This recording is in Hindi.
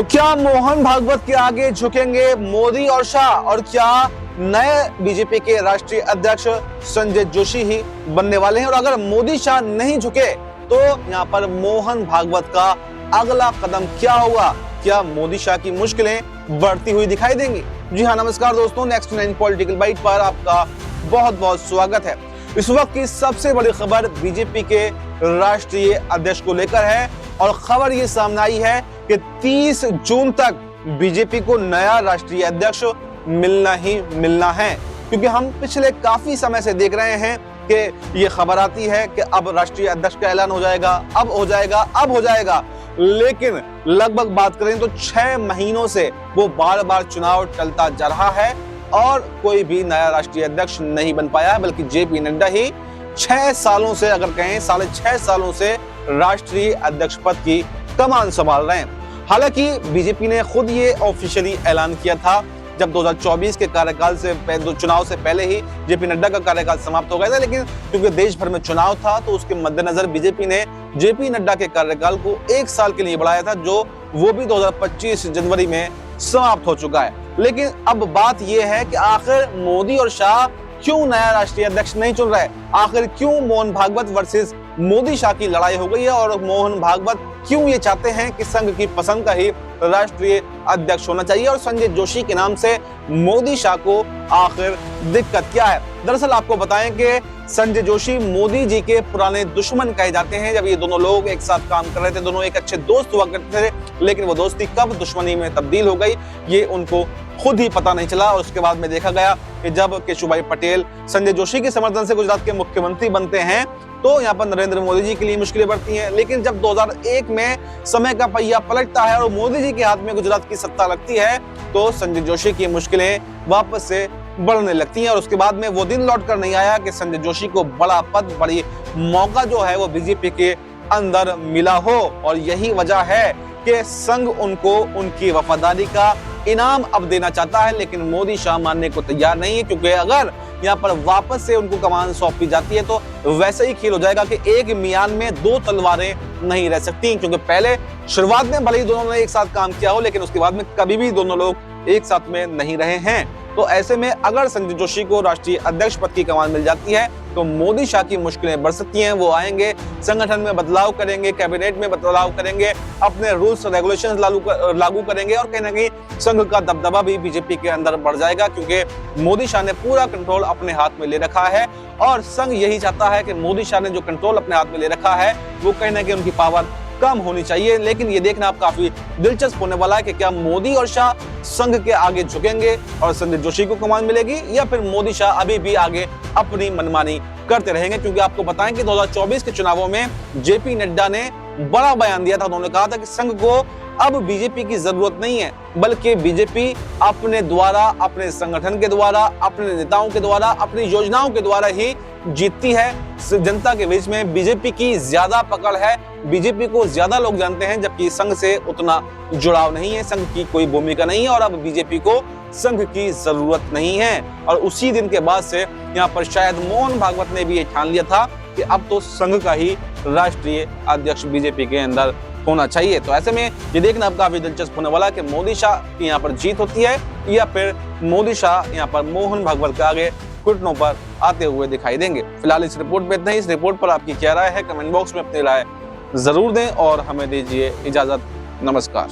तो क्या मोहन भागवत के आगे झुकेंगे मोदी और शाह, और क्या नए बीजेपी के राष्ट्रीय अध्यक्ष संजय जोशी ही बनने वाले हैं? और अगर मोदी शाह नहीं झुके तो यहाँ पर मोहन भागवत का अगला कदम क्या होगा? क्या मोदी शाह की मुश्किलें बढ़ती हुई दिखाई देंगी? जी हाँ, नमस्कार दोस्तों, नेक्स्ट 9 पॉलिटिकल बाइट पर आपका बहुत बहुत स्वागत है। इस वक्त की सबसे बड़ी खबर बीजेपी के राष्ट्रीय अध्यक्ष को लेकर है और खबर ये सामने आई है कि 30 जून तक बीजेपी को नया राष्ट्रीय अध्यक्ष मिलना ही मिलना है, क्योंकि हम पिछले काफी समय से देख रहे हैं कि ये खबर आती है कि अब राष्ट्रीय अध्यक्ष का ऐलान हो जाएगा, अब हो जाएगा, लेकिन लगभग बात करें तो 6 महीनों से वो बार बार चुनाव टलता जा रहा है और कोई भी नया राष्ट्रीय अध्यक्ष नहीं बन पाया, बल्कि जेपी नड्डा ही 6 सालों से, अगर कहें 6.5 सालों से राष्ट्रीय अध्यक्ष पद की कमान संभाल रहे हैं। हालांकि बीजेपी ने खुद ये ऑफिशियली ऐलान किया था जब 2024 के कार्यकाल से चुनाव से पहले ही जेपी नड्डा का कार्यकाल समाप्त हो गया था, लेकिन क्योंकि देश भर में चुनाव था तो उसके मद्देनजर बीजेपी ने जेपी नड्डा के कार्यकाल को 1 साल के लिए बढ़ाया था, जो वो भी 2025 जनवरी में समाप्त हो चुका है। लेकिन अब बात यह है कि आखिर मोदी और शाह क्यों नया राष्ट्रीय अध्यक्ष नहीं चुन रहे? आखिर क्यों मोहन भागवत वर्सेस मोदी शाह की लड़ाई हो गई है और मोहन भागवत क्यों ये चाहते हैं कि संघ की पसंद का ही राष्ट्रीय अध्यक्ष होना चाहिए और संजय जोशी के नाम से मोदी शाह को आखिर दिक्कत क्या है? दरअसल आपको बताएं कि संजय जोशी मोदी जी के पुराने दुश्मन कहे जाते हैं। जब ये दोनों लोग एक साथ काम कर रहे थे, दोनों एक अच्छे दोस्त हुआ करते थे, लेकिन वो दोस्ती कब दुश्मनी में तब्दील हो गई ये उनको खुद ही पता नहीं चला। और उसके बाद में देखा गया कि जब केशुभाई पटेल संजय जोशी के समर्थन से गुजरात के मुख्यमंत्री बनते हैं तो यहाँ पर नरेंद्र मोदी जी के लिए मुश्किलें बढ़ती हैं। लेकिन जब 2001 में समय का पहिया पलटता है और मोदी जी के हाथ में गुजरात की सत्ता लगती है तो संजय जोशी की मुश्किलें वापस से बढ़ने लगती हैं। और उसके बाद में वो दिन लौट कर नहीं आया कि संजय जोशी को बड़ा पद, बड़ी मौका जो है वो बीजेपी के अंदर मिला हो। और यही वजह है कि संघ उनको उनकी वफादारी का इनाम अब देना चाहता है, लेकिन मोदी शाह मानने को तैयार नहीं है, क्योंकि अगर यहाँ पर वापस से उनको कमान सौंपी जाती है तो वैसे ही खेल हो जाएगा कि एक मियान में 2 तलवारें नहीं रह सकती। क्योंकि पहले शुरुआत में भले ही दोनों ने एक साथ काम किया हो, लेकिन उसके बाद में कभी भी दोनों लोग एक साथ में नहीं रहे हैं। तो ऐसे में अगर संजय जोशी को राष्ट्रीय अध्यक्ष पद की कमान मिल जाती है तो मोदी शाह की मुश्किलें बढ़ सकती हैं। वो आएंगे, संगठन में बदलाव करेंगे, कैबिनेट में बदलाव करेंगे, अपने रूल्स रेगुलेशंस लागू करेंगे और कहीं ना कहीं संघ का दबदबा भी बीजेपी के अंदर बढ़ जाएगा, क्योंकि मोदी शाह ने पूरा कंट्रोल अपने हाथ में ले रखा है और संघ यही चाहता है कि मोदी शाह ने जो कंट्रोल अपने हाथ में ले रखा है वो कहीं ना कहीं उनकी पावर कम होनी चाहिए। लेकिन ये देखना अब काफी दिलचस्प होने वाला है कि क्या मोदी और शाह संघ के आगे झुकेंगे और संजय जोशी को कमान मिलेगी, या फिर मोदी शाह अभी भी आगे अपनी मनमानी करते रहेंगे। क्योंकि आपको बताएं कि 2024 के चुनावों में जेपी नड्डा ने बड़ा बयान दिया था। उन्होंने कहा था कि संघ को अब बीजेपी की जरूरत नहीं है, बल्कि बीजेपी अपने द्वारा, अपने संगठन के द्वारा, अपने नेताओं के द्वारा, अपनी योजनाओं के द्वारा ही जीतती है। जनता के बीच में बीजेपी की ज्यादा पकड़ है, बीजेपी को ज्यादा लोग जानते हैं, जबकि संघ से उतना जुड़ाव नहीं है, संघ की कोई भूमिका नहीं है और अब बीजेपी को संघ की जरूरत नहीं है। और उसी दिन के बाद से यहाँ पर शायद मोहन भागवत ने भी ये ठान लिया था कि अब तो संघ का ही राष्ट्रीय अध्यक्ष बीजेपी के अंदर होना चाहिए। तो ऐसे में ये देखना अब काफी दिलचस्प होने वाला है कि मोदी शाह की यहाँ पर जीत होती है या फिर मोदी शाह यहाँ पर मोहन भागवत के आगे घुटनों पर आते हुए दिखाई देंगे। फिलहाल इस रिपोर्ट में इतना ही। इस रिपोर्ट पर आपकी क्या राय है? कमेंट बॉक्स में अपनी राय जरूर दें और हमें दीजिए इजाजत। नमस्कार।